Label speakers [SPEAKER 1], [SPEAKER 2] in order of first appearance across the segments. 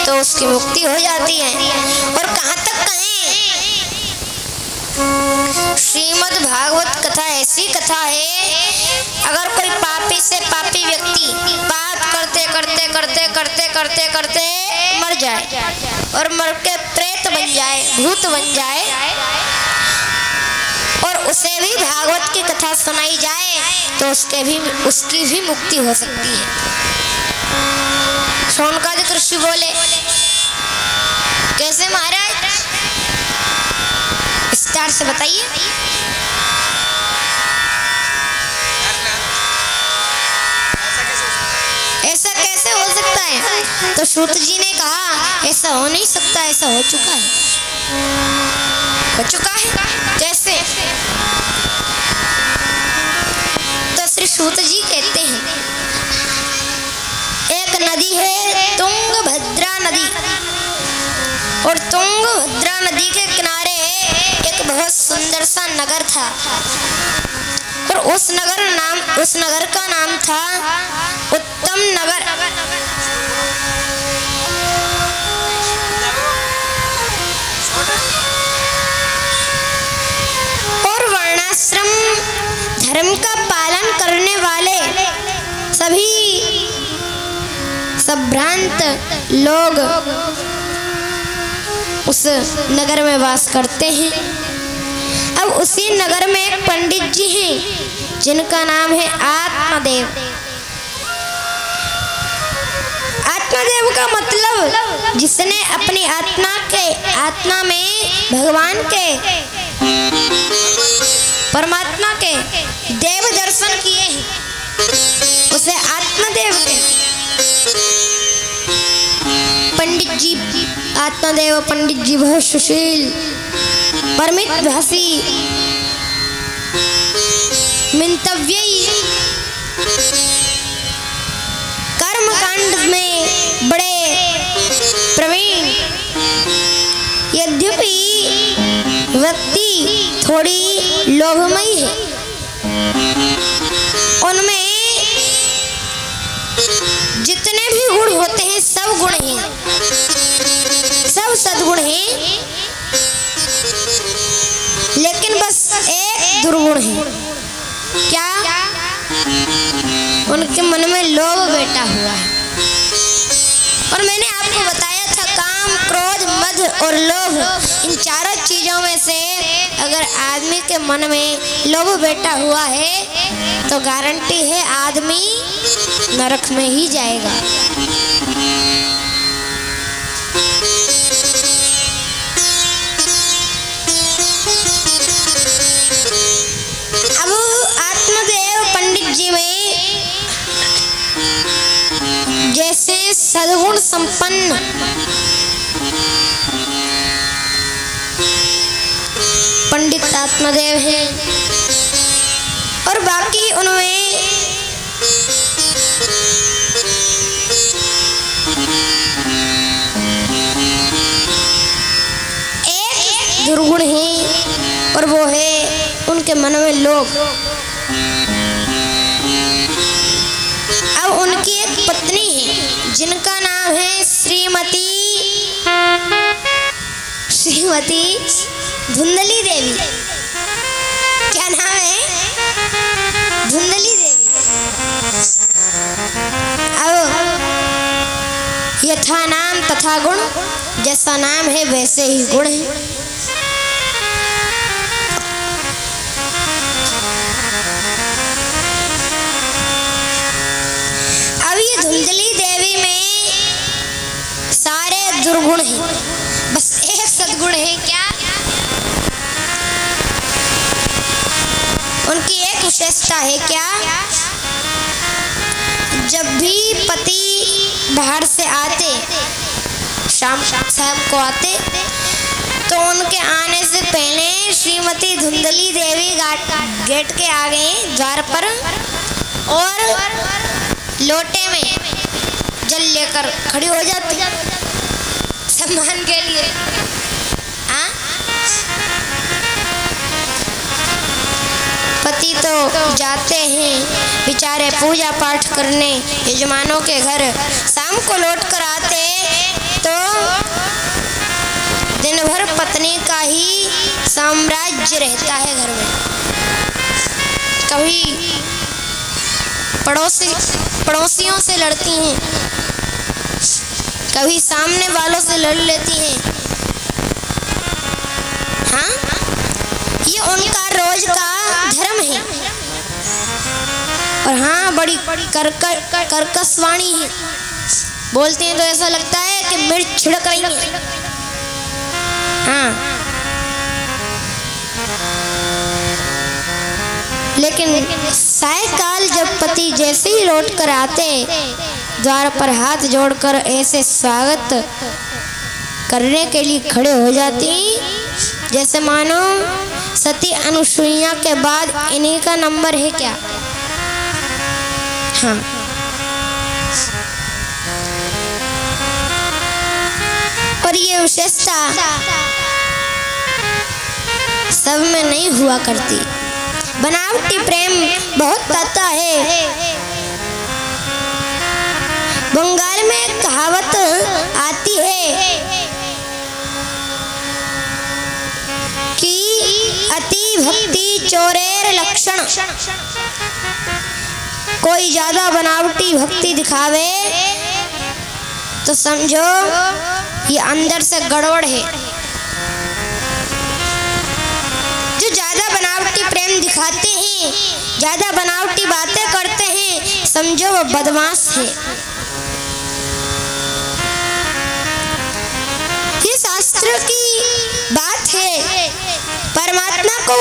[SPEAKER 1] तो उसकी मुक्ति हो जाती है। और कहाँ तक कहें, श्रीमद् भागवत कथा ऐसी कथा है, अगर कोई पापी से पापी व्यक्ति पाप करते करते करते करते करते करते मर जाए और मर के प्रेत बन जाए, भूत बन जाए, और उसे भी भागवत की कथा सुनाई जाए तो उसकी भी मुक्ति हो सकती है। शौनकादिक ऋषि बोले, कैसे महाराज? विस्तार से बताइए। ऐसा कैसे हो सकता है? तो सूत जी ने कहा, ऐसा हो नहीं सकता, ऐसा हो चुका है। हो चुका है कैसे? तो श्री सूत जी कहते हैं, एक नदी है तुंगभद्रा नदी, और तुंगभद्रा नदी के किनारे एक बहुत सुंदर सा नगर था, और उस नगर का नाम था उत्तम नगर। और वर्णाश्रम धर्म का पालन करने वाले सभी संभ्रांत लोग उस नगर में वास करते हैं। अब उसी नगर में एक पंडित जी हैं जिनका नाम है आत्मदेव। आत्मदेव का मतलब जिसने अपनी आत्मा में भगवान के, परमात्मा के देव दर्शन किए हैं, उसे आत्मदेव कहते। पंडित जी, आत्मदेव पंडित जी बहुत सुशील, परमित भाषी, मंतव्ययी, कर्मकांड में बड़े प्रवीण। यद्यपि व्यक्ति थोड़ी लोभमयी है, उनमें जितने भी गुण होते हैं सब गुण हैं, सब सद्गुण हैं, लेकिन बस एक दुर्गुण है। क्या? उनके मन में लोभ बैठा हुआ है। और मैंने आपको बताया था, काम, क्रोध, मद और लोभ, इन चारों चीजों में से अगर आदमी के मन में लोभ बैठा हुआ है तो गारंटी है आदमी नरक में ही जाएगा। अब आत्मदेव पंडित जी में जैसे सद्गुण संपन्न पंडित आत्मदेव हैं, और बाकी उनमें एक दुर्गुण है, और वो है उनके मन में लोभ। अब उनकी एक पत्नी है जिनका नाम है श्रीमती धुंधली देवी। क्या नाम है? धुंधली देवी। अब यथा नाम तथा गुण, जैसा नाम है वैसे ही गुण है। अब ये धुंधली देवी में सारे दुर्गुण हैं, बस एक सद्गुण है। क्या? उनकी एक विशेषता है। क्या? जब भी पति बाहर से आते, शाम को आते, तो उनके आने से पहले श्रीमती धुंधली देवी गेट के आगे द्वार पर और लोटे में जल लेकर खड़ी हो जाती सम्मान के लिए। पति तो जाते हैं बेचारे पूजा पाठ करने यजमानों के घर, शाम को लौट कर आते तो साम्राज्य रहता है घर में। कभी पड़ोसियों से लड़ती हैं, कभी सामने वालों से लड़ लेती हैं। हाँ, ये उनका रोज का धर्म है। और हाँ, बड़ी कर्कश वाणी है, बोलते हैं तो ऐसा लगता है कि मिर्च छिड़क रही है। हाँ, लेकिन सायकाल जब पति जैसे ही लौट कर आते, द्वार पर हाथ जोड़कर ऐसे स्वागत करने के लिए खड़े हो जाती जैसे मानो सती अनुसुईया के बाद इन्हीं का नंबर है क्या। हाँ, और ये विशेषता सब में नहीं हुआ करती। बनावटी प्रेम बहुत आता है। बंगाल में एक कहावत आती है कि अति भक्ति चोरेर लक्षण। कोई ज्यादा बनावटी भक्ति दिखावे तो समझो ये अंदर से गड़बड़ है। जो ज्यादा बनावटी प्रेम दिखाते हैं, ज्यादा बनावटी बातें करते हैं, समझो वो बदमाश है। ये शास्त्र की बात है। परमात्मा को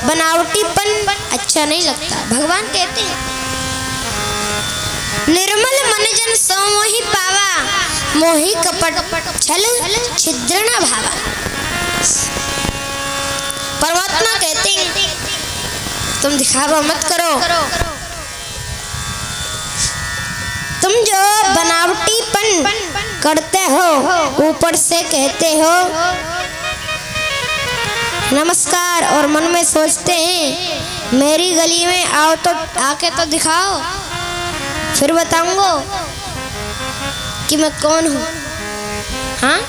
[SPEAKER 1] बनावटीपन अच्छा नहीं लगता। भगवान कहते हैं निर्मल मन जन सो मोहि पावा, मोहि कपट छल छिद्र न भावा। परमात्मा कहते हैं तुम दिखावा मत करो। तुम जो बनावटीपन करते हो, ऊपर से कहते हो नमस्कार और मन में सोचते हैं मेरी गली में आओ तो आके तो दिखाओ, फिर बताऊंगा कि मैं कौन हूँ। हाँ,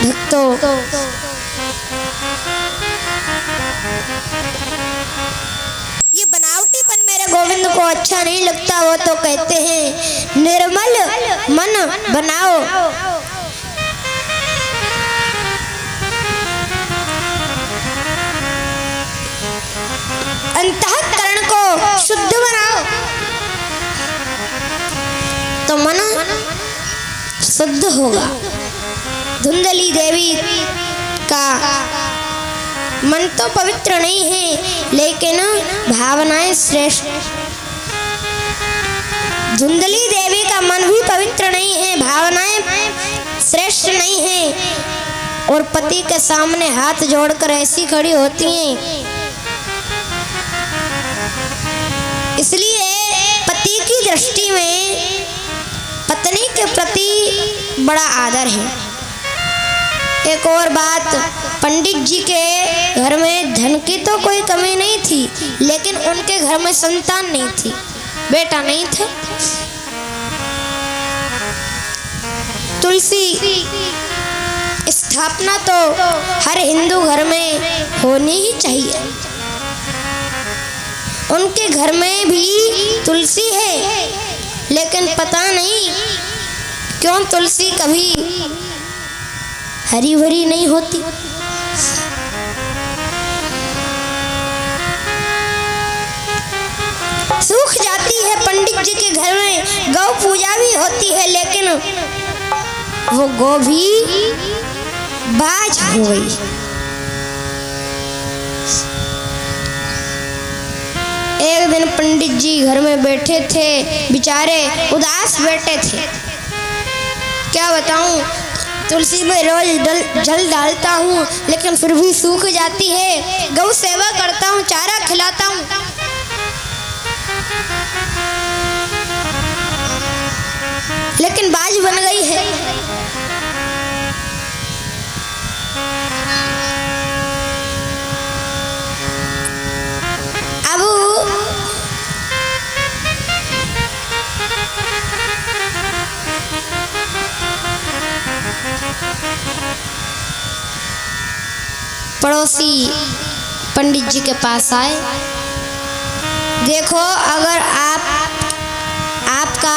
[SPEAKER 1] भक्तों, ये बनावटीपन मेरे गोविंद को अच्छा नहीं लगता। वो तो कहते हैं निर्मल मन बनाओ। अंतःकरण को शुद्ध बनाओ तो मन शुद्ध होगा। धुंधली देवी का मन तो पवित्र नहीं है, लेकिन भावनाएं श्रेष्ठ। धुंधली देवी का मन भी पवित्र नहीं है, भावनाएं श्रेष्ठ नहीं है, और पति के सामने हाथ जोड़कर ऐसी खड़ी होती हैं। इसलिए पति की दृष्टि में पत्नी के प्रति बड़ा आदर है। एक और बात, पंडित जी के घर में धन की तो कोई कमी नहीं थी, लेकिन उनके घर में संतान नहीं थी, बेटा नहीं थे। तुलसी स्थापना तो हर हिंदू घर में होनी ही चाहिए। उनके घर में भी तुलसी है, लेकिन पता नहीं क्यों तुलसी कभी हरी भरी नहीं होती। सूख जाती है। पंडित जी के घर में गौ पूजा भी होती है, लेकिन वो गौ भी बाज हो गई। एक दिन पंडित जी घर में बैठे थे, बेचारे उदास बैठे थे। क्या बताऊं, तुलसी में रोज जल डालता हूँ, लेकिन फिर भी सूख जाती है। गौ सेवा करता हूँ, चारा खिलाता हूँ, लेकिन बाज बन गई है। अब पड़ोसी पंडित जी के पास आए। देखो, अगर आपका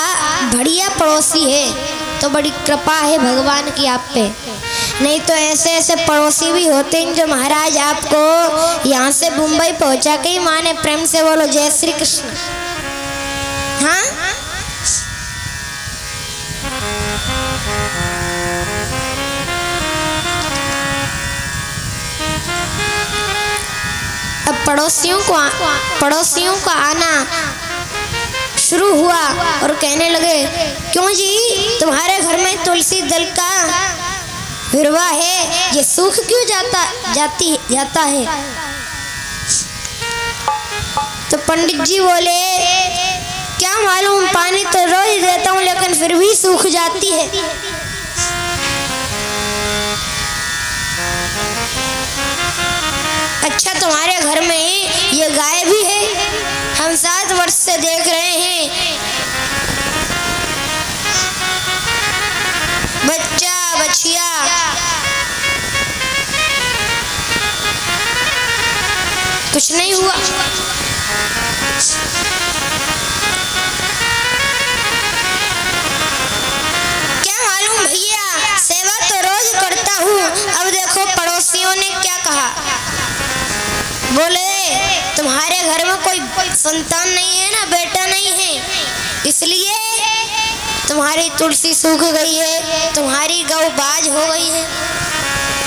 [SPEAKER 1] बढ़िया पड़ोसी है तो बड़ी कृपा है भगवान की आप पे, नहीं तो ऐसे ऐसे पड़ोसी भी होते हैं जो महाराज आपको यहाँ से मुंबई पहुँचा के ही माने। प्रेम से बोलो जय श्री कृष्ण। हाँ, अब पड़ोसियों का आना शुरू हुआ और कहने लगे, क्यों जी, तुम्हारे घर में तुलसी दल का विरवा है, ये सूख क्यों जाता है? तो पंडित जी बोले, क्या मालूम, पानी तो रोज देता हूँ लेकिन फिर भी सूख जाती है। अच्छा, तुम्हारे घर में ये गाय भी है, हम 7 वर्ष से देख रहे हैं, बच्चा बछिया कुछ नहीं हुआ। क्या मालूम भैया, सेवा तो रोज करता हूँ। अब देखो पड़ोसियों ने क्या कहा, बोले तुम्हारे घर में कोई संतान नहीं है ना, बेटा नहीं है, इसलिए तुम्हारी तुलसी सूख गई है, तुम्हारी गौ बाज हो गई है।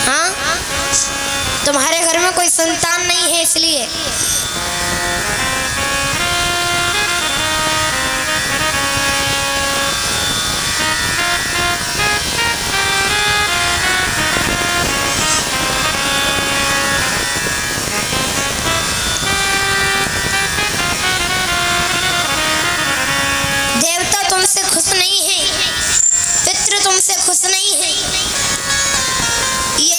[SPEAKER 1] हाँ, तुम्हारे घर में कोई संतान नहीं है इसलिए। देवता तुमसे खुश नहीं है, पितृ तुमसे खुश नहीं है। ये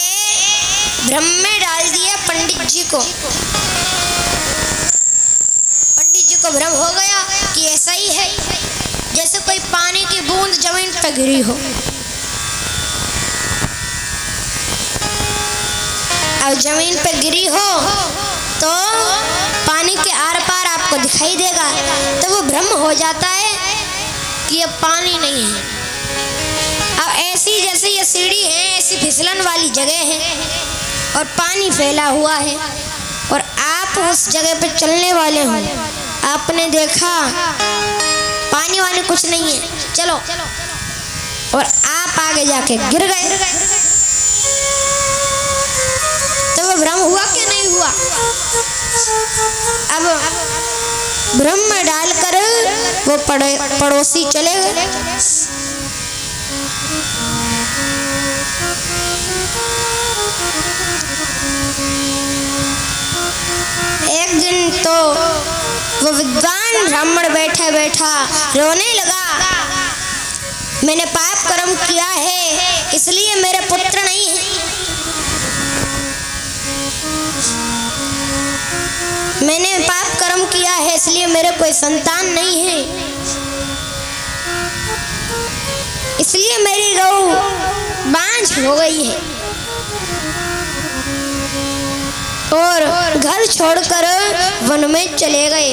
[SPEAKER 1] भ्रम में डाल दिया पंडित जी को। पंडित जी को भ्रम हो गया कि ऐसा ही है, जैसे कोई पानी की बूंद जमीन पर गिरी हो। अब जमीन पर गिरी हो तो पानी के आर पार आपको दिखाई देगा, तो वो भ्रम हो जाता है कि ये पानी नहीं है। अब ऐसी जैसे ये सीढ़ी है, ऐसी फिसलन वाली जगह है और पानी फैला हुआ है और आप उस जगह पे चलने वाले हो, आपने देखा पानी वानी कुछ नहीं है, चलो, और आप आगे जाके गिर गए, तो वो भ्रम हुआ कि नहीं हुआ? अब भ्रम में डालकर वो पड़ोसी चले गए। एक दिन तो वो विद्वान ब्राह्मण बैठा बैठा रोने लगा, मैंने पाप कर्म किया है इसलिए मेरे पुत्र नहीं है, मैंने पाप कर्म किया है इसलिए मेरे कोई संतान नहीं है, इसलिए मेरी गौ बांझ हो गई है। और घर छोड़कर वन में चले गए।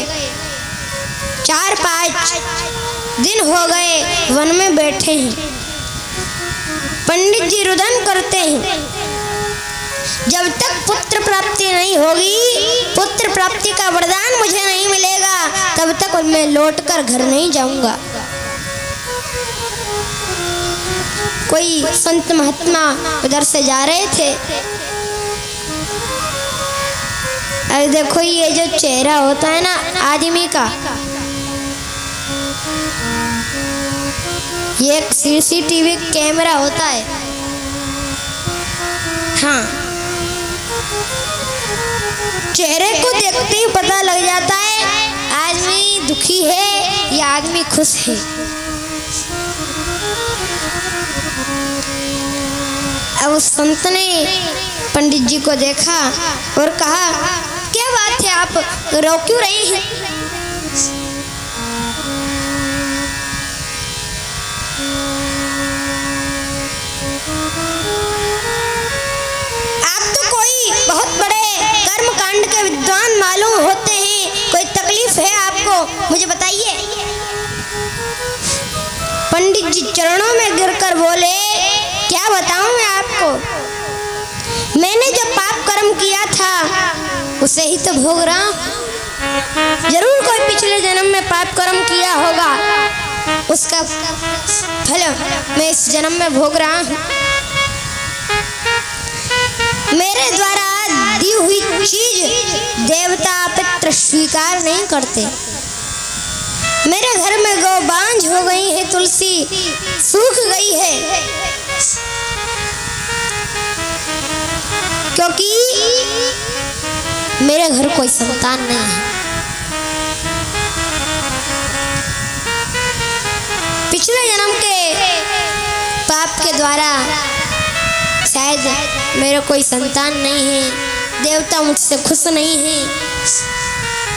[SPEAKER 1] 4-5 दिन हो गए वन में बैठे हैं। पंडित जी रुदन करते हैं, जब तक पुत्र प्राप्ति नहीं होगी, पुत्र प्राप्ति का वरदान मुझे नहीं मिलेगा, तब तक मैं लौटकर घर नहीं जाऊंगा। कोई संत महात्मा उधर से जा रहे थे। अरे देखो, ये जो चेहरा होता है ना आदमी का, ये एक CCTV कैमरा होता है। हाँ, चेहरे को देखते ही पता लग जाता है आदमी दुखी है या आदमी खुश है। अब उस संत ने पंडित जी को देखा और कहा, क्या बात है, आप रो क्यों रहे हैं? आप तो कोई बहुत आपको, मुझे बताइए। पंडित जी चरणों में गिरकर बोले, क्या बताऊं मैं आपको, मैंने जो पाप कर्म किया था उसे ही तो भोग रहा हूं। जरूर कोई पिछले जन्म में पाप कर्म किया होगा, उसका फल मैं इस जन्म में भोग रहा हूं। मेरे द्वारा दी हुई चीज देवता पितृ स्वीकार नहीं करते। मेरे घर में गौ बांझ हो गई है, तुलसी सूख गई है, क्योंकि मेरे घर कोई संतान नहीं है। पिछले जन्म के पाप के द्वारा शायद मेरा कोई संतान नहीं है, देवता मुझसे खुश नहीं है,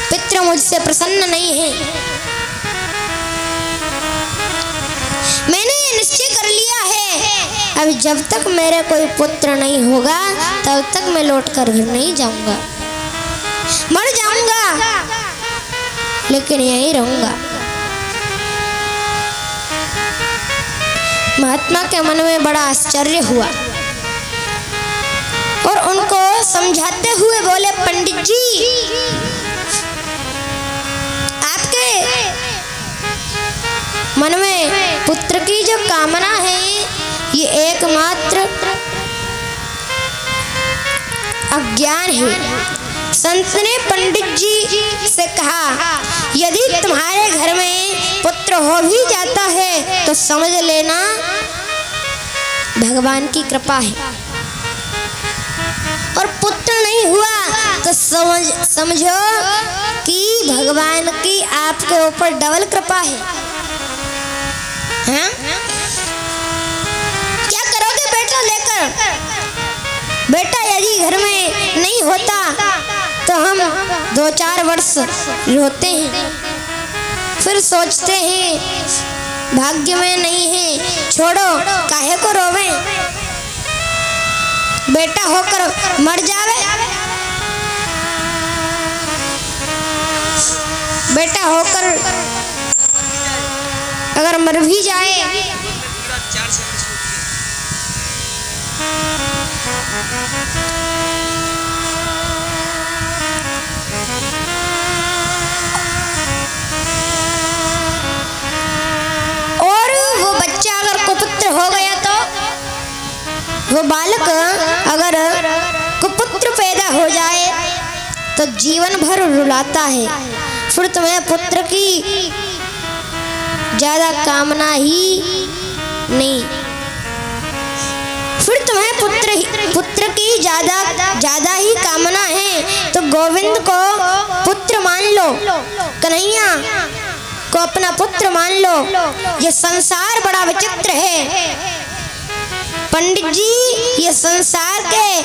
[SPEAKER 1] पितृ मुझसे प्रसन्न नहीं है। मैंने ये निश्चय कर लिया है, अब जब तक मेरे कोई पुत्र नहीं होगा तब तक मैं लौटकर घर नहीं जाऊंगा। मर जाऊंगा लेकिन यहीं रहूंगा। महात्मा के मन में बड़ा आश्चर्य हुआ और उनको समझाते हुए बोले, पंडित जी आपके मन में पुत्र की जो कामना है ये एकमात्र अज्ञान है। संत ने पंडित जी से कहा, यदि तुम्हारे घर में पुत्र हो भी जाता है तो समझ लेना भगवान की कृपा है, और पुत्र नहीं हुआ तो समझो कि भगवान की आपके ऊपर डबल कृपा है। हाँ? क्या करोगे बेटा लेकर? बेटा यदि घर में नहीं होता तो हम 2-4 वर्ष रोते हैं, फिर सोचते हैं भाग्य में नहीं है, छोड़ो काहे को रोवे, बेटा होकर मर जावे, बेटा होकर अगर मर भी जाए और वो बच्चा अगर कुपुत्र हो गया तो वो बालक अगर कुपुत्र पैदा हो जाए तो जीवन भर रुलाता है, फिर तुम्हें पुत्र की ज्यादा कामना ही नहीं, फिर तुम्हें पुत्र की ज्यादा ही कामना है तो गोविंद को पुत्र मान लो, कन्हैया को अपना पुत्र मान लो। ये संसार बड़ा विचित्र है पंडित जी, ये संसार के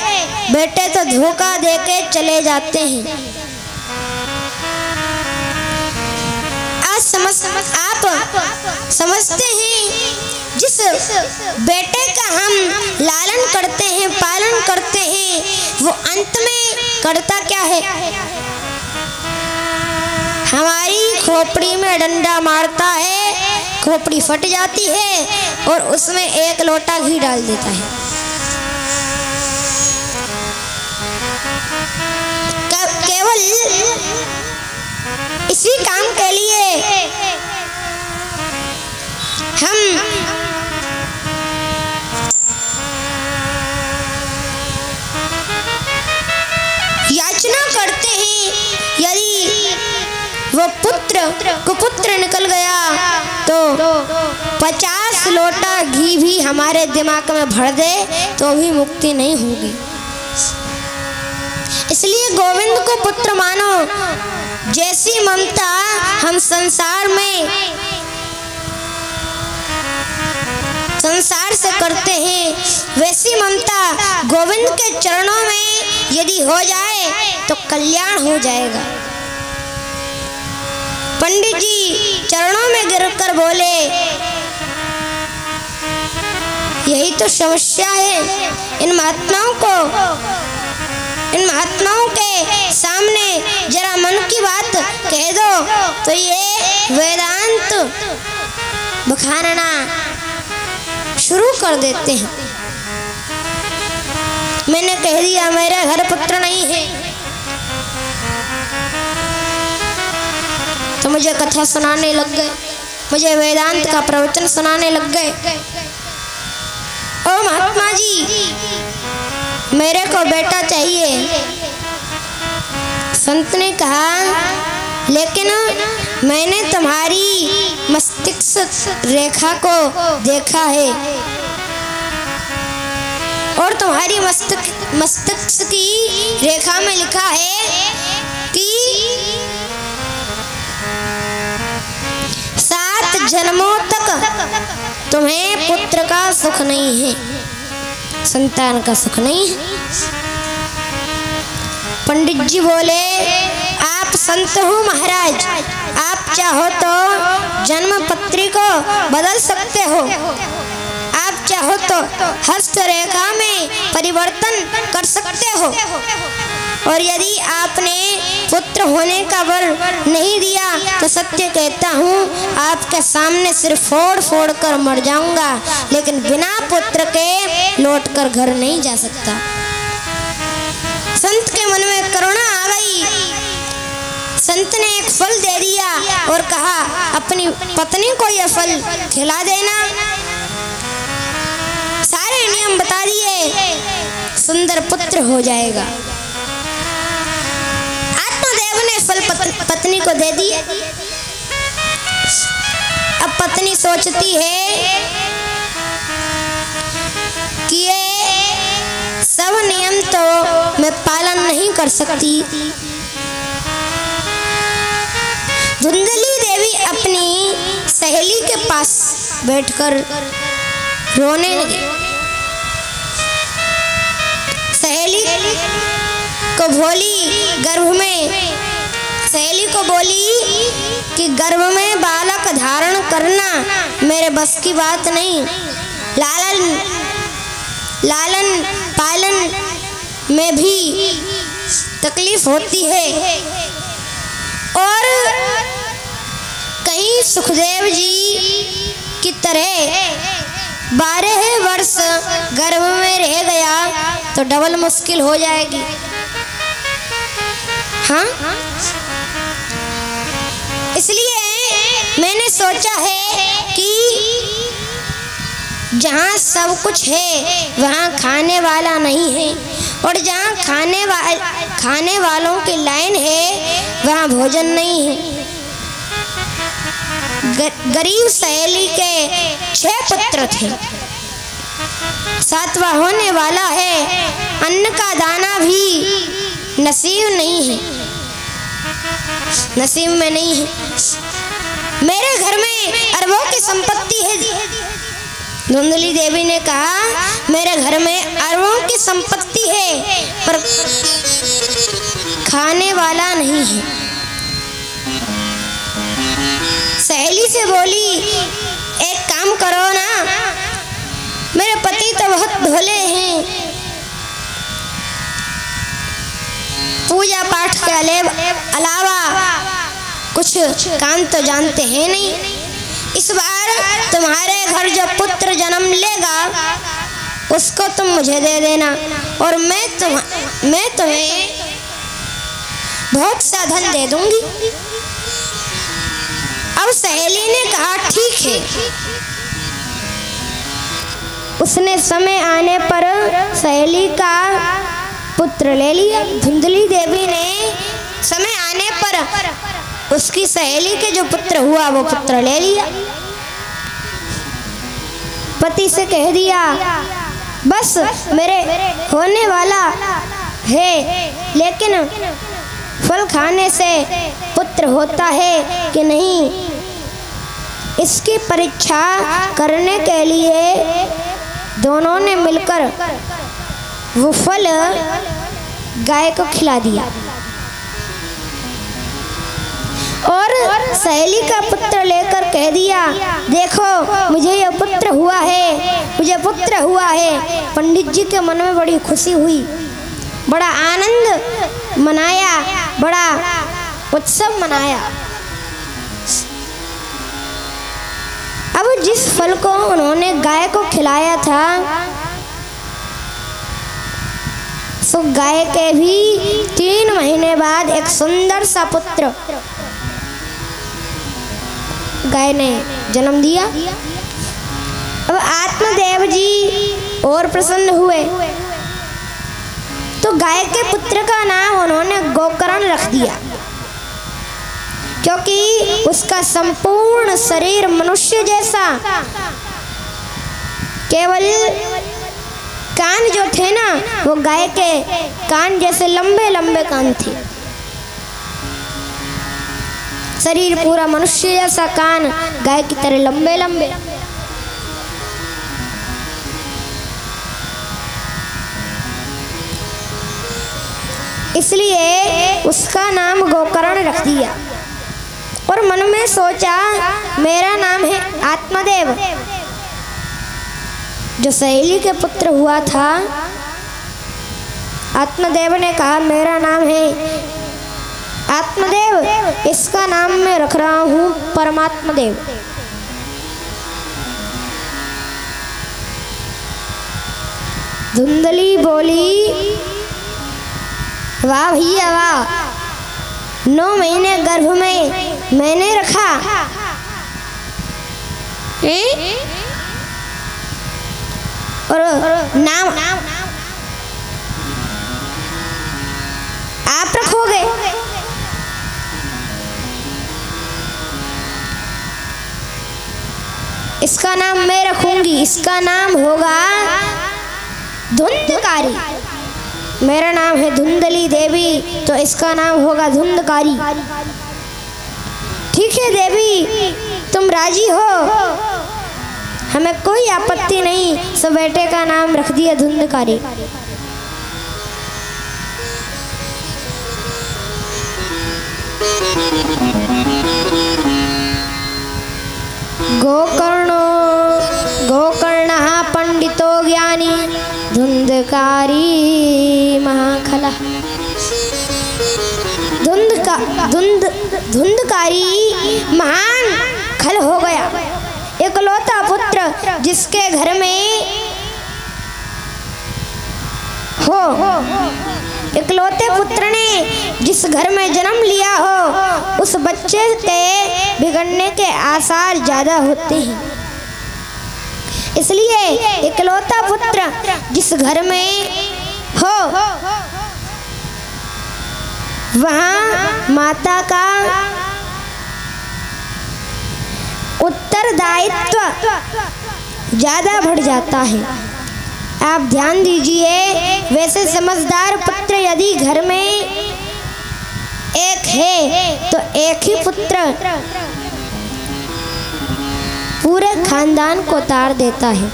[SPEAKER 1] बेटे तो धोखा देके चले जाते हैं। आप समझते हैं जिस बेटे का हम लालन करते हैं, पालन करते हैं, वो अंत में करता क्या है? हमारी खोपड़ी में डंडा मारता है, खोपड़ी फट जाती है और उसमें 1 लोटा घी डाल देता है। केवल इसी काम के लिए हम याचना करते हैं, यदि वो कुपुत्र निकल गया तो 50 लोटा घी भी हमारे दिमाग में भर दे तो भी मुक्ति नहीं होगी। इसलिए गोविंद को पुत्र मानो। जैसी ममता हम संसार से करते हैं, वैसी ममता गोविंद के चरणों में यदि हो जाए तो कल्याण हो जाएगा। पंडित जी चरणों में गिरकर बोले, यही तो समस्या है। इन महात्माओं के सामने जरा मन की बात कह दो तो ये वेदांत बखानना शुरू कर देते हैं। मैंने कह दिया मेरे घर पुत्र नहीं है, तो मुझे कथा सुनाने लग गए, मुझे वेदांत का प्रवचन सुनाने लग गए। ओ महात्मा जी, मेरे को बेटा चाहिए। संत ने कहा लेकिन मैंने तुम्हारी मस्तिष्क रेखा को देखा है और तुम्हारी मस्तिष्क की रेखा में लिखा है कि 7 जन्मों तक तुम्हें पुत्र का सुख नहीं है, संतान का सुख नहीं है। पंडित जी बोले आप संत हो महाराज, आप चाहो तो जन्म पत्री को बदल सकते हो, आप चाहो तो हस्तरेखा में परिवर्तन कर सकते हो, और यदि आपने पुत्र होने का वर नहीं दिया तो सत्य कहता हूँ आपके सामने सिर्फ फोड़ फोड़ कर मर जाऊंगा, लेकिन बिना पुत्र के लौट कर घर नहीं जा सकता। संत के मन में करुणा आ गई। संत ने एक फल दे दिया और कहा अपनी पत्नी को यह फल खिला देना। सारे नियम बता दिए, सुंदर पुत्र हो जाएगा। आत्मदेव ने फल पत्नी को दे दिए। अब पत्नी सोचती है कि ये सब नियम तो मैं पालन नहीं कर सकती। धुंधली देवी अपनी सहेली के पास बैठकर रोने लगी। सहेली को बोली कि गर्भ में बालक धारण करना मेरे बस की बात नहीं। लालन पालन में भी तकलीफ होती है, और कहीं सुखदेव जी की तरह 12 वर्ष गर्भ में रह गया तो डबल मुश्किल हो जाएगी। हाँ, इसलिए मैंने सोचा है कि जहाँ सब कुछ है वहाँ खाने वाला नहीं है, और जहाँ खाने वालों की लाइन है वहाँ भोजन नहीं है। गरीब सहेली के 6 पुत्र थे, 7वां होने वाला है। अन्न का दाना भी नसीब नहीं है, नसीब में नहीं है। मेरे घर में अरबों की संपत्ति है। धुंधली देवी ने कहा मेरे घर में अरबों की संपत्ति है पर खाने वाला नहीं है। सहेली से बोली एक काम करो ना, मेरे पति तो बहुत भोले हैं, पूजा पाठ के अलावा कुछ काम तो जानते हैं नहीं। इस बार तुम्हारे घर जो पुत्र जन्म लेगा उसको तुम मुझे दे देना, और मैं तुम्हें बहुत सा धन दे दूंगी। अब सहेली ने कहा ठीक है। उसने समय आने पर सहेली का पुत्र ले लिया। धुंधली देवी ने समय आने पर उसकी सहेली के जो पुत्र हुआ वो पुत्र ले लिया। पति से कह दिया बस मेरे होने वाला है, लेकिन फल खाने से पुत्र होता है कि नहीं, इसकी परीक्षा करने के लिए दोनों ने मिलकर वो फल गाय को खिला दिया, और सहेली का पुत्र लेकर कह दिया देखो मुझे ये पुत्र हुआ है, मुझे पुत्र हुआ है। पंडित जी के मन में बड़ी खुशी हुई, बड़ा आनंद मनाया, बड़ा उत्सव मनाया। फल को उन्होंने गाय को खिलाया था, सो गाय के भी 3 महीने बाद एक सुंदर सा पुत्र गाय ने जन्म दिया। अब आत्मदेव जी और प्रसन्न हुए तो गाय के पुत्र का नाम उन्होंने गोकर्ण रख दिया, क्योंकि उसका संपूर्ण शरीर मनुष्य जैसा, केवल कान जो थे ना वो गाय के कान जैसे लंबे लंबे कान थे। शरीर पूरा मनुष्य जैसा, कान गाय की तरह लंबे लंबे। इसलिए उसका नाम गोकर्ण रख दिया और मन में सोचा मेरा नाम है आत्मदेव। जो सहेली के पुत्र हुआ था, आत्मदेव ने कहा मेरा नाम है आत्मदेव, इसका नाम मैं रख रहा हूँ परमात्मदेव। धुंधली बोली वाह भैया वाह, 9 महीने गर्भ में मैंने रखा, और नाम आप रखोगे। इसका नाम मैं रखूंगी, इसका नाम होगा धुंधकारी। मेरा नाम है धुंधली देवी, तो इसका नाम होगा धुंधकारी। ठीक है देवी, तुम राजी हो? हमें कोई आपत्ति नहीं। सब बेटे का नाम रख दिया धुंधकारी। गोकर्णो गोकर्णः पंडितो ज्ञानी धुंधकारी महाखलः। धुंधकारी महान खल हो गया। इकलौता पुत्र जिसके घर में हो, इकलौते पुत्र ने जिस घर में जन्म लिया हो, उस बच्चे के बिगड़ने के आसार ज्यादा होते हैं। इसलिए इकलौता पुत्र जिस घर में हो, वहाँ माता का उत्तरदायित्व ज्यादा बढ़ जाता है। आप ध्यान दीजिए, वैसे समझदार पुत्र यदि घर में एक है तो एक ही पुत्र पूरे खानदान को तार देता है।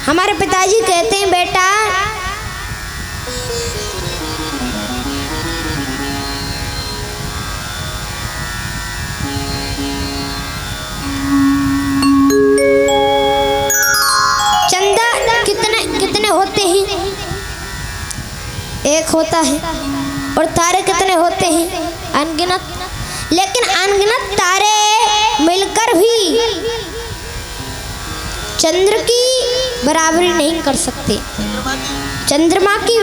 [SPEAKER 1] हमारे पिताजी कहते हैं बेटा कितने होते हैं? एक होता है। और तारे कितने होते हैं? अनगिनत। लेकिन अनगिनत तारे मिलकर भी चंद्र की बराबरी नहीं कर सकते, चंद्रमा की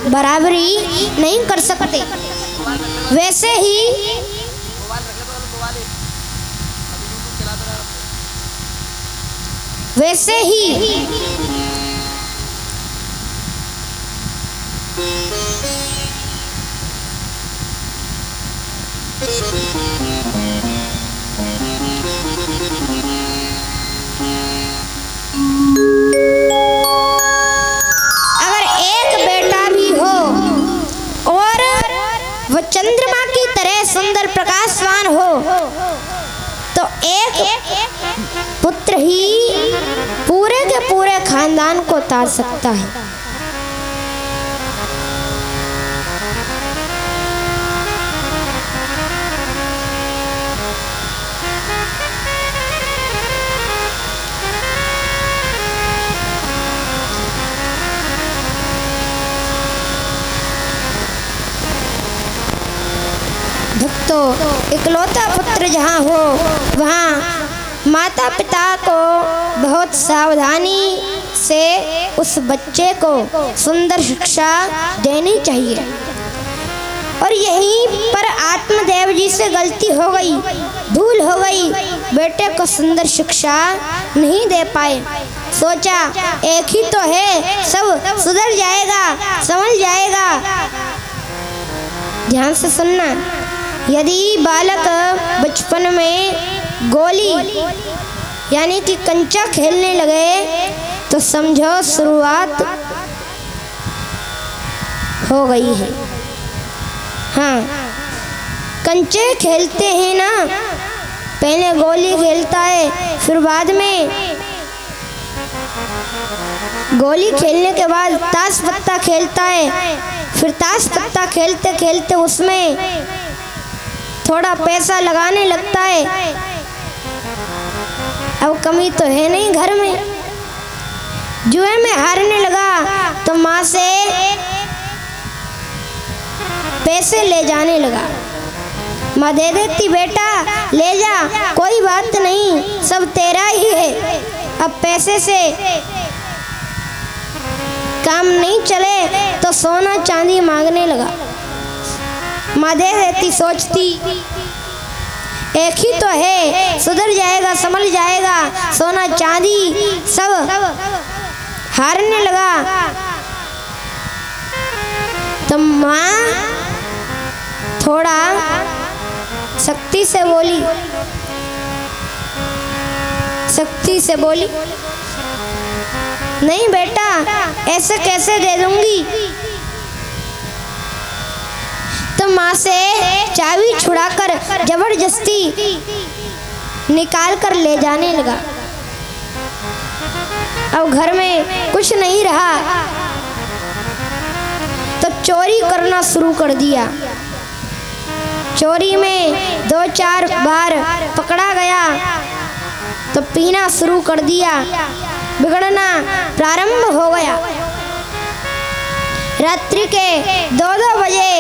[SPEAKER 1] बराबरी नहीं कर सकते। वैसे ही अगर एक बेटा भी हो और वो चंद्रमा की तरह सुंदर प्रकाशवान हो, तो एक पुत्र ही पूरे के पूरे खानदान को तार सकता है। तो इकलौता पुत्र जहाँ हो वहाँ माता पिता को बहुत सावधानी से उस बच्चे को सुंदर शिक्षा देनी चाहिए। और यहीं पर आत्मदेव जी से गलती हो गई, भूल हो गई, बेटे को सुंदर शिक्षा नहीं दे पाए। सोचा एक ही तो है, सब सुधर जाएगा, संभल जाएगा। ध्यान से सुनना, यदि बालक बचपन में गोली यानी कि कंचा खेलने लगे तो समझो शुरुआत हो गई है। हाँ, कंचे खेलते हैं ना, पहले गोली खेलता है, फिर बाद में गोली खेलने के बाद ताश पत्ता खेलता है, फिर ताश पत्ता खेलते खेलते उसमें थोड़ा पैसा लगाने लगता है। अब कमी तो है नहीं घर में, जुए में हारने लगा तो माँ से पैसे ले जाने लगा। माँ दे देती, बेटा ले जा, कोई बात नहीं, सब तेरा ही है। अब पैसे से काम नहीं चले तो सोना चांदी मांगने लगा। माँ दे देती, सोचती एक ही तो है, सुधर जाएगा, संभल जाएगा, सोना चांदी सब हारने लगा। तो माँ थोड़ा सख्ती से बोली, नहीं बेटा ऐसे कैसे दे दूंगी। तो माँ से चाबी छुड़ाकर जबरदस्ती निकाल कर ले जाने लगा। अब घर में कुछ नहीं रहा तो चोरी करना शुरू कर दिया। चोरी में 2-4 बार पकड़ा गया तो पीना शुरू कर दिया, बिगड़ना प्रारंभ हो गया। रात्रि के 2-2 बजे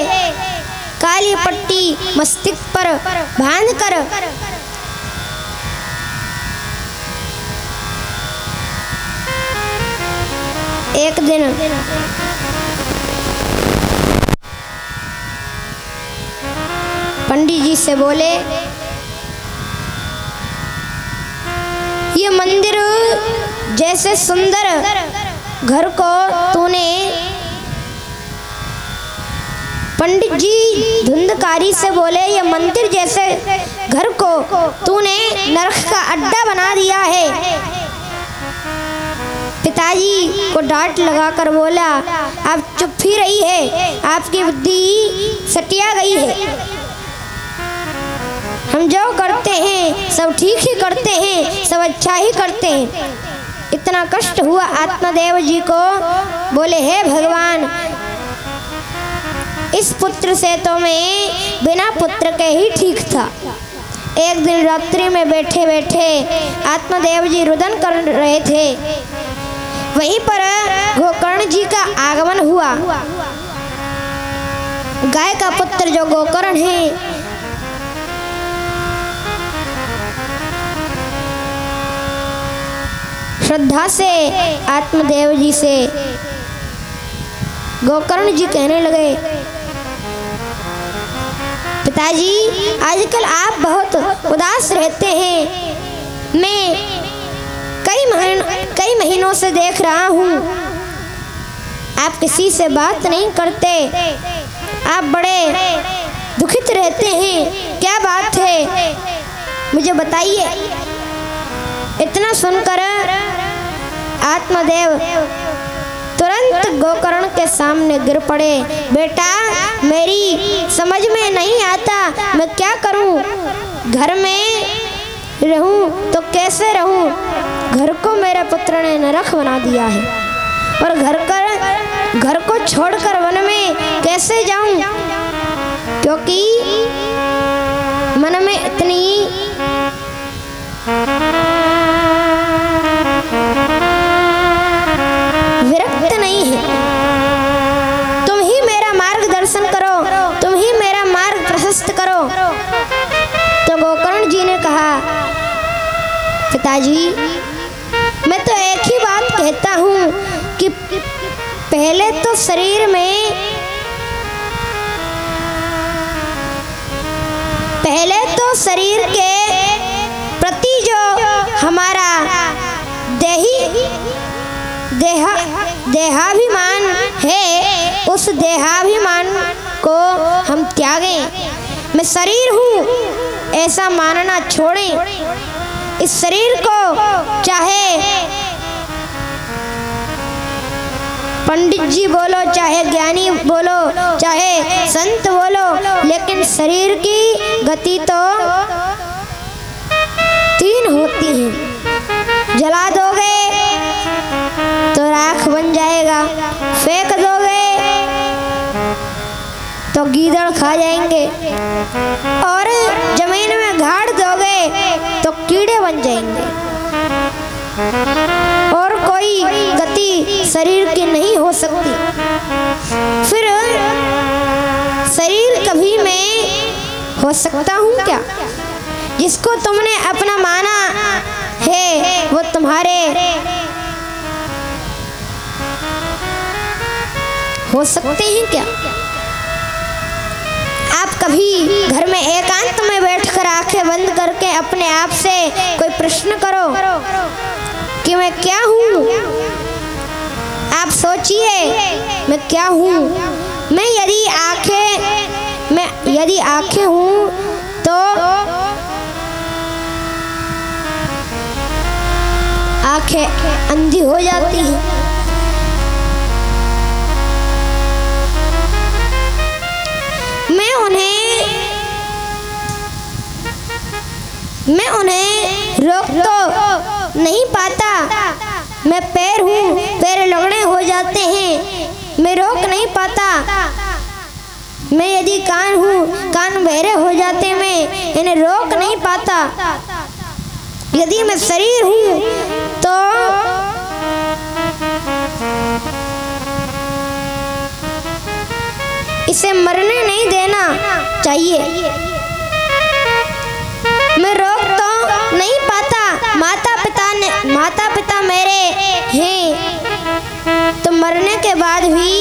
[SPEAKER 1] काली पट्टी मस्तिष्क पर बांधकर एक दिन पंडित जी से बोले, ये मंदिर जैसे सुंदर घर को तूने, पंडित जी धुंधकारी से बोले, ये मंदिर जैसे घर को तूने नरक का अड्डा बना दिया है। पिताजी को डांट लगाकर बोला, आप चुप ही रही है, आपकी बुद्धि सटिया गई है। हम जो करते हैं सब ठीक ही करते हैं, सब अच्छा ही करते हैं। इतना कष्ट हुआ आत्मदेव जी को, बोले हे भगवान, इस पुत्र से तो मैं बिना पुत्र के ही ठीक था। एक दिन रात्रि में बैठे बैठे आत्मदेव जी रुदन कर रहे थे, वहीं पर गोकर्ण जी का आगमन हुआ। गाय का पुत्र जो गोकर्ण है, श्रद्धा से आत्मदेव जी से गोकर्ण जी कहने लगे, पिताजी आजकल आप बहुत उदास रहते हैं, मैं कई महीनों से देख रहा हूँ आप किसी से बात नहीं करते, आप बड़े दुखित रहते हैं, क्या बात है मुझे बताइए। इतना सुनकर आत्मदेव तुरंत गोकर्ण के सामने गिर पड़े, बेटा मेरी समझ में नहीं आता, मैं क्या करूं, घर में रहूं तो कैसे रहूं, घर को मेरे पुत्र ने नरक बना दिया है, और घर को छोड़कर वन में कैसे जाऊं, क्योंकि मन में इतनी विरक्त नहीं है। तुम ही मेरा मार्गदर्शन करो, तुम ही मेरा मार्ग प्रशस्त करो। तो गोकर्ण जी ने कहा, पिताजी, मैं तो एक ही बात कहता हूँ कि पहले तो शरीर के प्रति जो हमारा देहाभिमान है, उस देहाभिमान को हम त्यागें। मैं शरीर हूँ ऐसा मानना छोड़ें। इस शरीर को चाहे पंडित जी बोलो, चाहे ज्ञानी बोलो, चाहे संत बोलो, लेकिन शरीर की गति तो 3 होती है। जला दोगे तो राख बन जाएगा, फेंक दोगे तो गीदड़ खा जाएंगे, और जमीन में गाड़ दोगे तो कीड़े बन जाएंगे, और कोई गति शरीर की नहीं हो सकती। फिर शरीर कभी मैं हो सकता हूँ क्या? जिसको तुमने अपना माना है वो तुम्हारे हो सकते हैं क्या? आप कभी घर में एकांत में बैठकर आंखें बंद करके अपने आप से कोई प्रश्न करो कि मैं क्या हूँ? आप सोचिए मैं क्या हूँ? मैं यदि आंखें हूँ तो आंखें अंधी हो जाती हैं। मैं उन्हें रोक तो नहीं पाता। मैं पैर हूँ, पैर लगड़े हो जाते हैं, मैं रोक नहीं पाता। मैं यदि कान हूँ, कान बहरे हो जाते, मैं इन्हें रोक नहीं पाता। यदि मैं शरीर हूँ तो इसे मरने नहीं देना चाहिए। मैं रोक तो नहीं पाता। माता पिता मेरे हैं तो मरने के बाद भी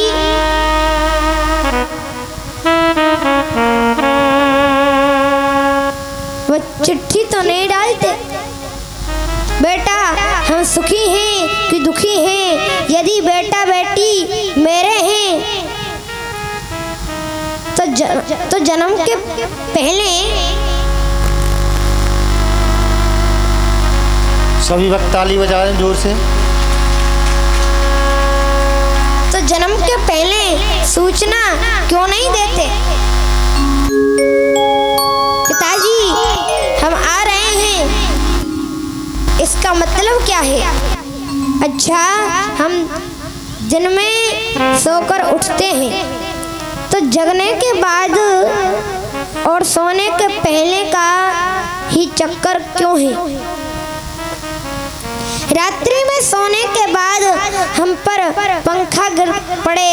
[SPEAKER 1] वो चिट्ठी तो नहीं डालते, बेटा हम सुखी हैं कि दुखी हैं। यदि बेटा बेटी मेरे हैं तो जन्म के पहले
[SPEAKER 2] सभी वक्त ताली बजा रहे हैं जोर से।
[SPEAKER 1] तो जन्म के पहले सूचना क्यों नहीं देते? पिताजी हम आ रहे हैं, इसका मतलब क्या है? अच्छा, हम दिन में सोकर उठते हैं तो जगने के बाद और सोने के पहले का ही चक्कर क्यों है? रात्रि में सोने के बाद हम पर पंखा गिर पड़े,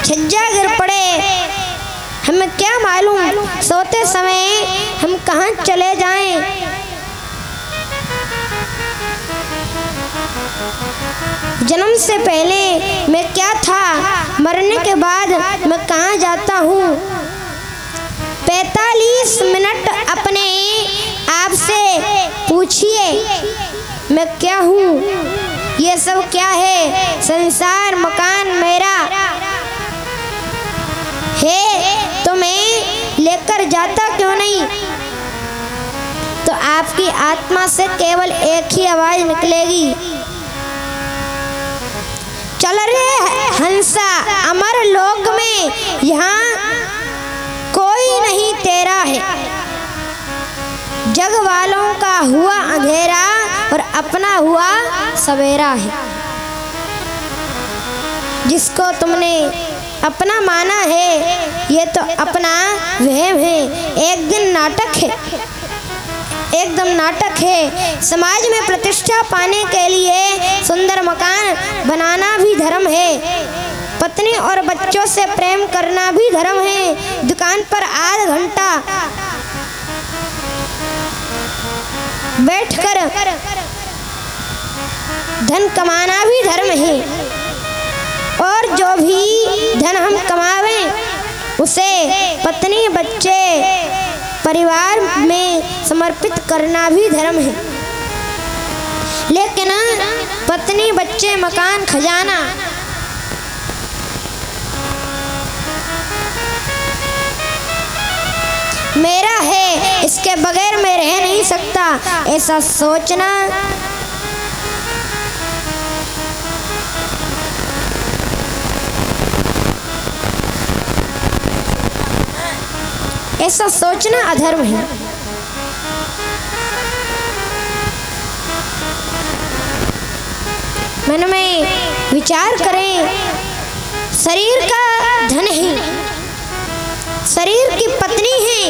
[SPEAKER 1] छज्जा गिर पड़े, हमें क्या मालूम सोते समय हम कहाँ चले जाएं? जन्म से पहले मैं क्या था, मरने के बाद मैं कहाँ जाता हूँ? 45 मिनट अपने आप से पूछिए मैं क्या हूँ? ये सब क्या है? संसार मकान मेरा है तो मैं लेकर जाता क्यों नहीं? तो आपकी आत्मा से केवल एक ही आवाज निकलेगी, चल रे हंसा अमर लोक में, यहाँ कोई नहीं तेरा है। जग वालों का हुआ अंधेरा और अपना हुआ सवेरा है। जिसको तुमने अपना माना है ये तो अपना वहम है, एकदम नाटक है। समाज में प्रतिष्ठा पाने के लिए सुंदर मकान बनाना भी धर्म है, पत्नी और बच्चों से प्रेम करना भी धर्म है। दुकान पर आध घंटा बैठकर धन कमाना भी धर्म है, और जो भी धन हम कमावें उसे पत्नी बच्चे परिवार में समर्पित करना भी धर्म है। लेकिन पत्नी बच्चे मकान खजाना मेरा है, इसके बगैर मैं रह नहीं सकता, ऐसा सोचना अधर्म है। मन में विचार करें, शरीर का धन है, शरीर की पत्नी है,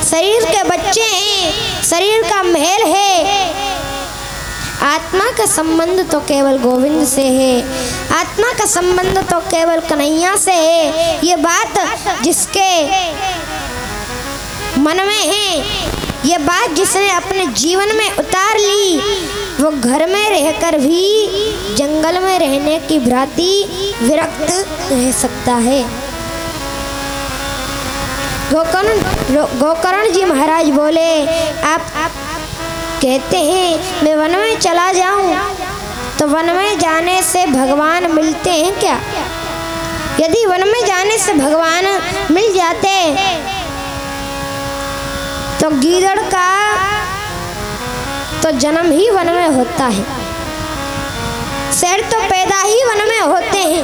[SPEAKER 1] शरीर के बच्चे हैं, शरीर का महल है, आत्मा का संबंध तो केवल गोविंद से है, आत्मा का संबंध तो केवल कन्हैया से है। ये बात जिसके मन में है, ये बात जिसने अपने जीवन में उतार ली, वो घर में रहकर भी जंगल में रहने की भांति विरक्त रह सकता है। गोकर्ण जी महाराज बोले, आप कहते हैं मैं वन में चला जाऊं, तो वन में जाने से भगवान मिलते हैं क्या? यदि वन में जाने से भगवान मिल जाते तो गीदड़ का तो जन्म ही वन में होता है, शेर तो पैदा ही वन में होते हैं,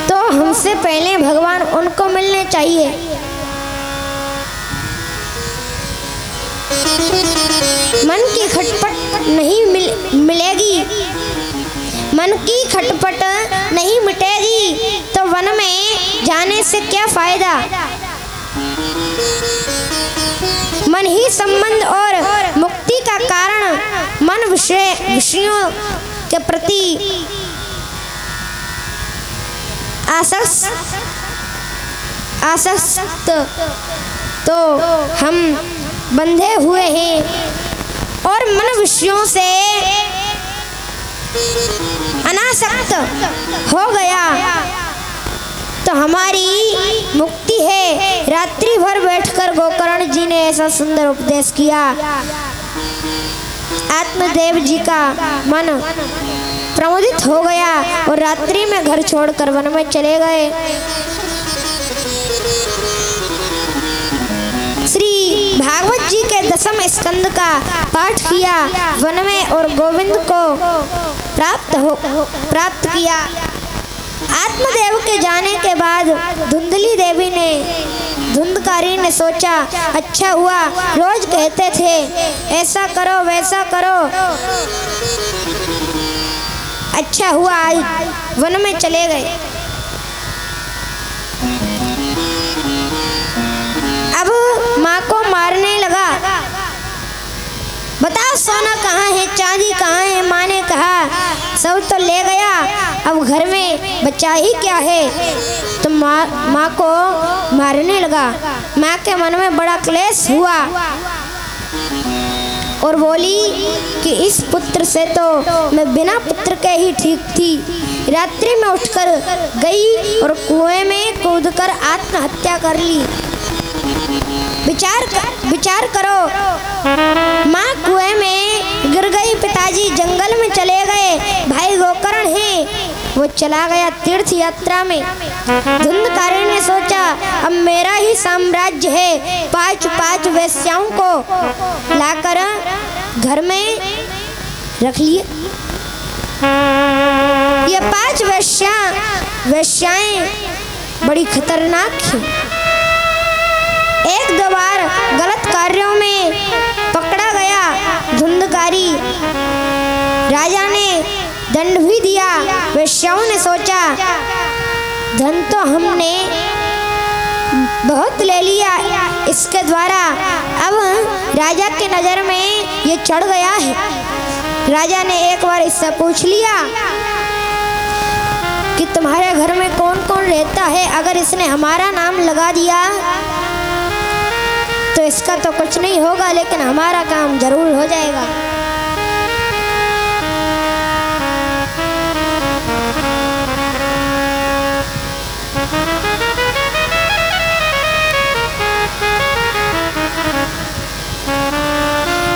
[SPEAKER 1] तो हमसे पहले भगवान उनको मिलने चाहिए। मन की खटपट नहीं मिलेगी, मन की खटपट नहीं मिटेगी तो वन में जाने से क्या फायदा? मन ही संबंध और मुक्ति का कारण, मन विषयों के प्रति आसक्त तो हम बंधे हुए हैं, और मन विषयों से अनासक्त हो गया तो हमारी मुक्ति है। रात्रि भर बैठकर गोकर्ण जी ने ऐसा सुंदर उपदेश किया। आत्मदेव जी का मन प्रमुदित हो गया और रात्रि में घर छोड़कर वन में चले गए। श्री भागवत जी के 10वें स्कंद का पाठ किया वन में और गोविंद को प्राप्त किया। आत्मदेव के जाने के बाद धुंधकारी ने सोचा, अच्छा हुआ रोज कहते थे ऐसा करो वैसा करो, अच्छा हुआ आज वन में चले गए। अब माँ को मारने लगा, बताओ सोना कहाँ है, चांदी कहाँ है? माँ ने कहा सब तो ले गया, अब घर में बचा ही क्या है? तो माँ को मारने लगा। माँ के मन में बड़ा क्लेश हुआ और बोली कि इस पुत्र से तो मैं बिना पुत्र के ही ठीक थी। रात्रि में उठकर गई और कुएं में कूदकर आत्महत्या कर ली। विचार करो, माँ कुएं में गिर गई, पिताजी जंगल में चले गए, भाई गोकर्ण है वो चला गया तीर्थ यात्रा में। धुंधकारी ने सोचा अब मेरा ही साम्राज्य है, पांच वेश्याओं को लाकर घर में रख लिए। ये 5 वेश्याएं बड़ी खतरनाक हैं। एक दो बार गलत कार्यों में पकड़ा गया धुंधकारी, राजा ने दंड भी दिया। वेश्याओं ने सोचा धन तो हमने बहुत ले लिया इसके द्वारा, अब राजा की नज़र में ये चढ़ गया है। राजा ने एक बार इससे पूछ लिया कि तुम्हारे घर में कौन कौन रहता है, अगर इसने हमारा नाम लगा दिया तो इसका तो कुछ नहीं होगा, लेकिन हमारा काम जरूर हो जाएगा।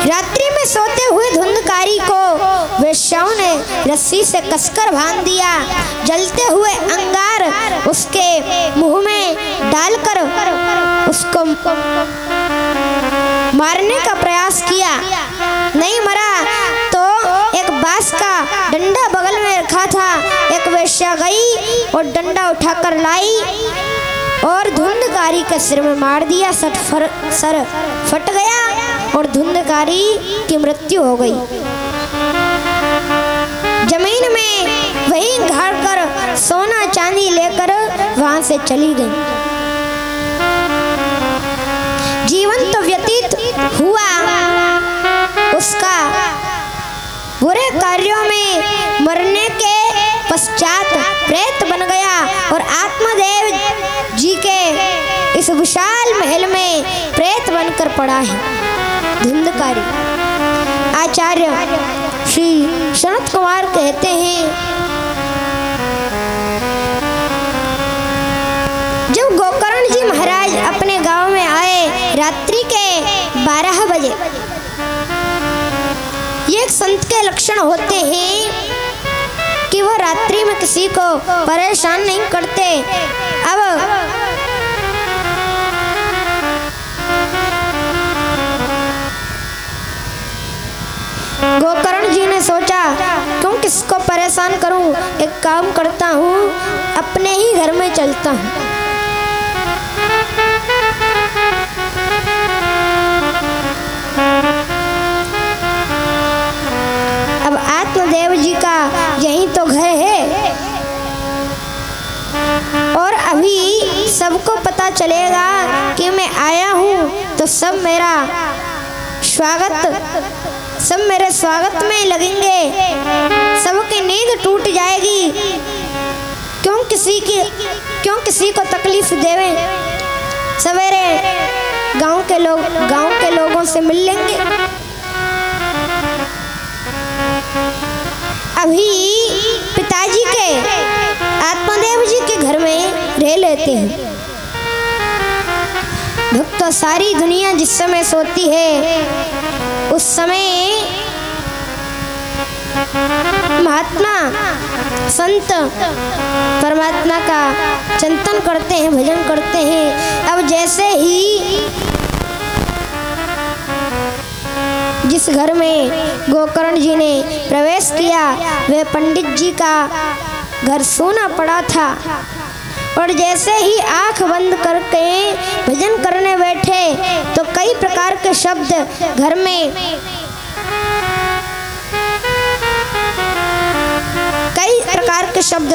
[SPEAKER 1] रात्रि में सोते हुए धुंधकारी को वेश्याओं ने रस्सी से कसकर बांध दिया। जलते हुए अंगार उसके मुंह में डालकर उसको मारने का प्रयास किया। नहीं मरा तो एक बांस का डंडा बगल में रखा था। एक वेश्या गई और डंडा उठाकर लाई और धुंधकारी के सिर में मार दिया। सर फट गया और धुंधकारी की मृत्यु हो गई। जमीन में वहीं गाड़ कर सोना चांदी लेकर वहां से चली गई। जीवन तो व्यतीत हुआ उसका बुरे कार्यों में मरने के पश्चात प्रेत बन गया और आत्मदेव जी के इस विशाल महल में प्रेत बनकर पड़ा है धुंधकारी। आचार्य श्री सनत कुमार कहते हैं, जब गोकर्ण जी महाराज अपने गांव में आए रात्रि के 12 बजे, ये एक संत के लक्षण होते हैं कि वह रात्रि में किसी को परेशान नहीं करते। अब गोकर्ण जी ने सोचा, क्यों किसको परेशान करूं, एक काम करता हूं, अपने ही घर में चलता हूं। अब आत्मदेव जी का यही तो घर है और अभी सबको पता चलेगा कि मैं आया हूं तो सब मेरे स्वागत में लगेंगे। सबकी नींद टूट जाएगी। क्यों किसी को तकलीफ देवें। सवेरे गांव के लोगों से मिल लेंगे। अभी पिताजी के आत्मदेव जी के घर में रह लेते हैं। भक्त सारी दुनिया जिस समय सोती है उस समय महात्मा संत परमात्मा का चिंतन करते हैं, भजन करते हैं। अब जैसे ही जिस घर में गोकर्ण जी ने प्रवेश किया वह पंडित जी का घर सोना पड़ा था और जैसे ही आंख बंद करके भजन करने बैठे तो कई प्रकार के शब्द घर में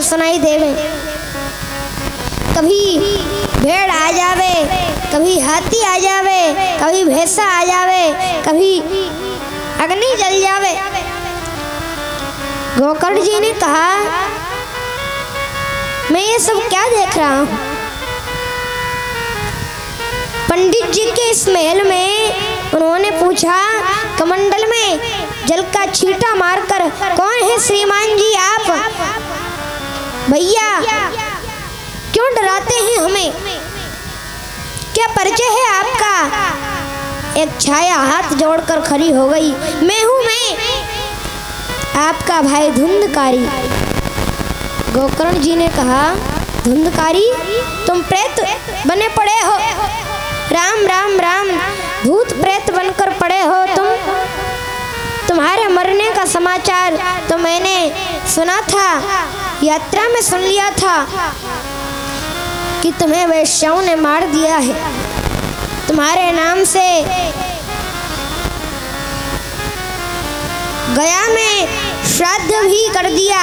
[SPEAKER 1] सुनाई देवे। कभी भेड़ आ जावे, कभी हाथी आ जावे, कभी भैंसा आ जावे, कभी अग्नि जल जावे। गोकर्ण जी ने कहा, मैं ये सब क्या देख रहा हूँ। पंडित जी के इस महल में उन्होंने पूछा, कमंडल में जल का छींटा मारकर कौन है श्रीमान जी आप? भैया क्यों डराते हैं हमें? क्या परिचय है आपका? एक छाया हाथ जोड़कर खड़ी हो गई, मैं हूँ, मैं आपका भाई धुंधकारी। गोकर्ण जी ने कहा, धुंधकारी तुम प्रेत बने पड़े हो, राम राम राम, भूत प्रेत बनकर पड़े हो तुम। तुम्हारे मरने का समाचार तो मैंने सुना था, यात्रा में सुन लिया था कि तुम्हें वैश्याओं ने मार दिया है। तुम्हारे नाम से गया में श्राद्ध भी कर दिया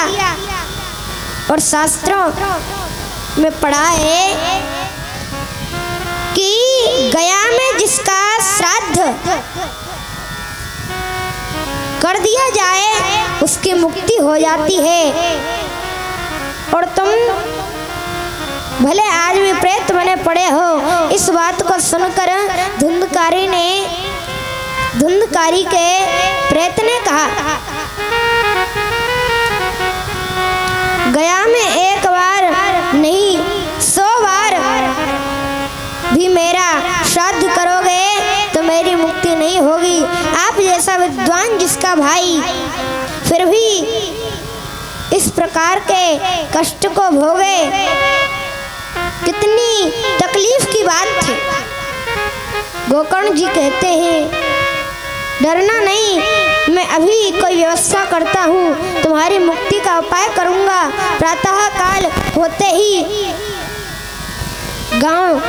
[SPEAKER 1] और शास्त्रों में पढ़ा है कि गया में जिसका श्राद्ध कर दिया जाए उसकी मुक्ति हो जाती है। और तुम भले आज भी प्रेत बने पड़े हो। इस बात को सुनकर धुंधकारी के प्रेत ने कहा, गया में एक बार नहीं 100 बार भी मेरा श्राद्ध करोगे तो मेरी मुक्ति नहीं होगी। आप जैसा विद्वान जिसका भाई फिर भी इस प्रकार के कष्ट को भोगे, कितनी तकलीफ की बात थी। गोकर्ण जी कहते हैं, डरना नहीं, मैं अभी कोई व्यवस्था करता हूँ, तुम्हारी मुक्ति का उपाय करूँगा। प्रातः काल होते ही गांव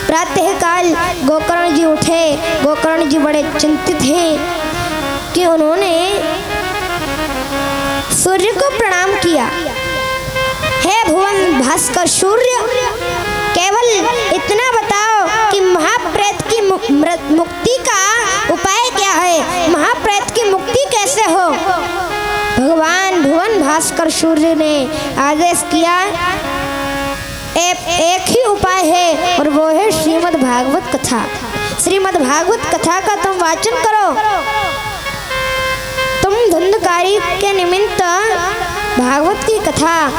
[SPEAKER 1] प्रातःकाल गोकर्ण जी उठे। गोकर्ण जी बड़े चिंतित हैं कि उन्होंने सूर्य को प्रणाम किया। हे भुवन भास्कर सूर्य, केवल इतना बताओ कि महाप्रेत की मुक्ति का उपाय क्या है, महाप्रेत की मुक्ति कैसे हो। भगवान भुवन भास्कर सूर्य ने आदेश किया, एक ही उपाय है और वो है श्रीमद् भागवत कथा। श्रीमद् भागवत कथा का तुम वाचन करो। तुम धुंधकारी के निमित्त भागवत की कथा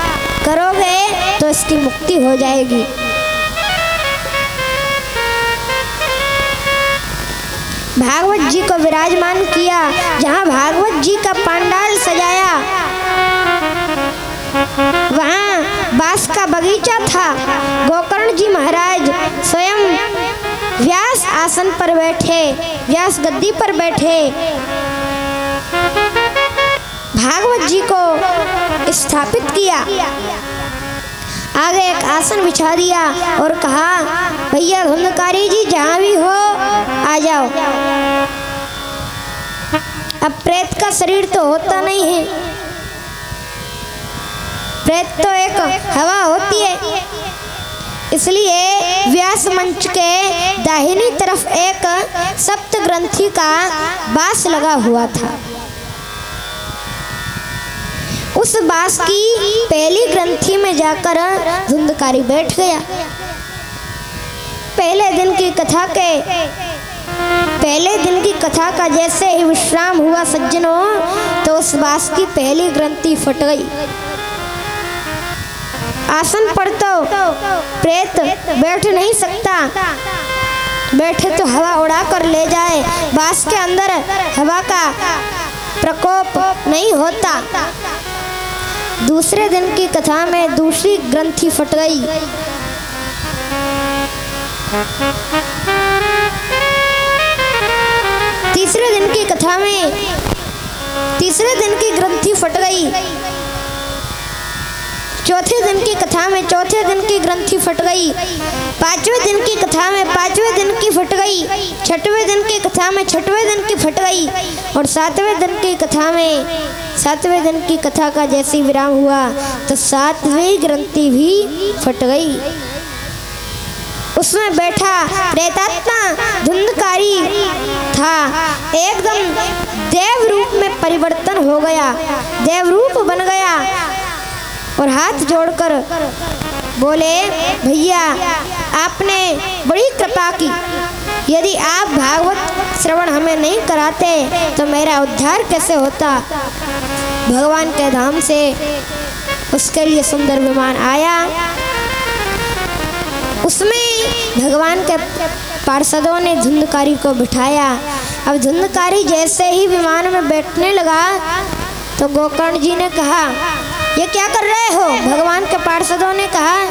[SPEAKER 1] करोगे तो इसकी मुक्ति हो जाएगी। भागवत जी को विराजमान किया। जहाँ भागवत जी का पंडाल सजाया वहाँ बांस का बगीचा था। गोकर्ण जी महाराज स्वयं व्यास आसन पर बैठे, व्यास गद्दी पर बैठे, भागवत जी को स्थापित किया। आगे एक आसन बिछा दिया और कहा, भैया धुंधकारी जी जहाँ भी हो आ जाओ। अब प्रेत का शरीर तो होता नहीं है, प्रेत तो एक हवा होती है, इसलिए व्यास मंच के दाहिनी तरफ एक सप्त ग्रंथि का बांस लगा हुआ था। उस बांस की पहली ग्रंथि में जाकर धुंधकारी बैठ गया। पहले दिन की कथा का जैसे ही विश्राम हुआ सज्जनों, तो उस बांस की पहली ग्रंथि फट गई। आसन पर तो प्रेत बैठ नहीं सकता, बैठे तो हवा उड़ा कर ले जाए। बांस के अंदर हवा का प्रकोप नहीं होता। दूसरे दिन की कथा में दूसरी ग्रंथि फट गई। तीसरे दिन की कथा में तीसरे दिन की ग्रंथि फट गई। चौथे दिन की कथा में चौथे दिन की ग्रंथि फट गई। पांचवें दिन की कथा में पांचवें दिन की फट गई। छठवें दिन की कथा में छठवें दिन की फट गई। और सातवें दिन की कथा में सातवें दिन की कथा का जैसे विराम हुआ तो सातवीं ग्रंथि भी फट गई। उसमें बैठा प्रेतात्मा धुंधकारी था, एकदम देव रूप में परिवर्तन हो गया, देव रूप बन गया और हाथ जोड़कर बोले, भैया आपने बड़ी कृपा की, यदि आप भागवत श्रवण हमें नहीं कराते तो मेरा उद्धार कैसे होता। भगवान के धाम से उसके लिए सुंदर विमान आया। उसमें भगवान के पार्षदों ने धुंधकारी को बिठाया। अब धुंधकारी जैसे ही विमान में बैठने लगा तो गोकर्ण जी ने कहा, ये क्या कर रहे हो। भगवान के पार्षदों ने कहा,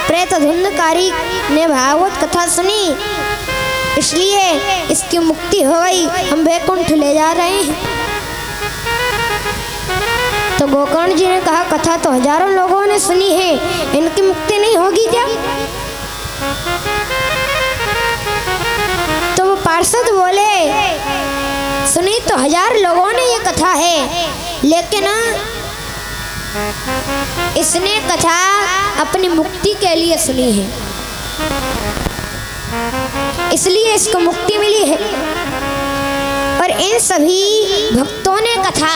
[SPEAKER 1] प्रेत धुंधकारी ने भागवत कथा सुनी, इसलिए इसकी मुक्ति हो गई, हम वैकुंठ ले जा रहे हैं। तो गोकर्ण जी ने कहा, कथा तो हजारों लोगों ने सुनी है, इनकी मुक्ति नहीं होगी क्या। तो वो पार्षद बोले, सुनी तो 1000 लोगों ने ये कथा है, लेकिन इसने कथा अपनी मुक्ति के लिए सुनी है, इसलिए इसको मुक्ति मिली है। और और इन सभी भक्तों ने कथा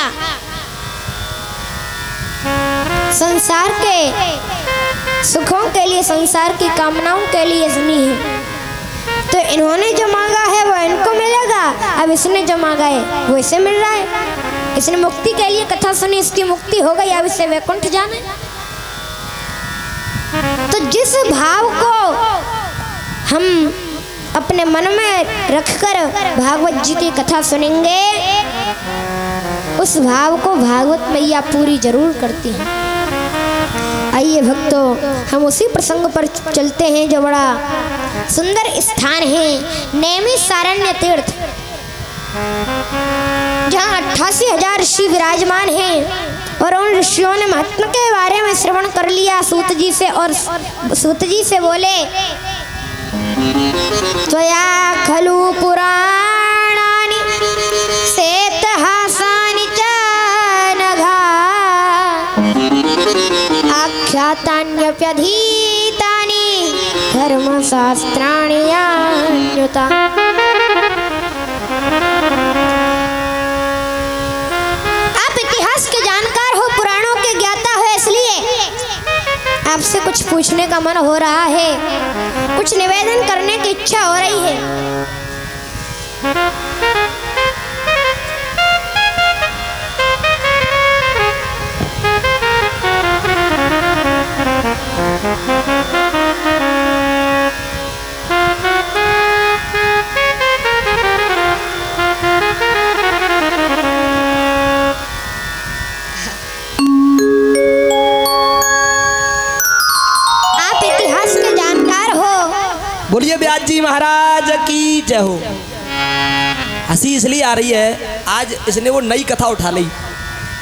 [SPEAKER 1] संसार के सुखों के लिए, संसार की कामनाओं के लिए सुनी है। तो इन्होंने जो मांगा है वो इनको मिलेगा, अब इसने जो मांगा है वो इसे मिल रहा है। इसने मुक्ति के लिए कथा सुनी, इसकी मुक्ति हो गई, अब इसे वैकुंठ जाना है। तो जिस भाव को हम अपने मन में रखकर भागवत जी की कथा सुनेंगे, उस भाव को भागवत मैया पूरी जरूर करती हैं। आइए भक्तों, हम उसी प्रसंग पर चलते हैं जो बड़ा सुंदर स्थान है, नैमिषारण्य तीर्थ, जहाँ 88,000 ऋषि विराजमान हैं। और उन ऋषियों ने महात्मा के बारे में श्रवण कर लिया सूत जी से, और सूत जी से बोले, त्वया खलु पुराणानि सेतहासानि च नघा आख्यातान्यप्यधीतानि धर्मशास्त्राणि यान्युता। आप इतिहास के जानकार हो, पुराणों के ज्ञाता हो, इसलिए आपसे कुछ पूछने का मन हो रहा है, कुछ निवेदन करने की इच्छा हो रही है।
[SPEAKER 3] बोलिए व्यास जी महाराज की जय हो। हंसी इसलिए आ रही है, आज इसने वो नई कथा उठा ली।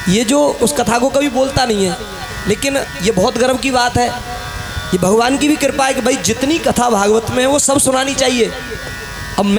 [SPEAKER 3] ये जो उस कथा को कभी बोलता नहीं है, लेकिन ये बहुत गर्व की बात है। ये भगवान की भी कृपा है कि भाई जितनी कथा भागवत में है वो सब सुनानी चाहिए।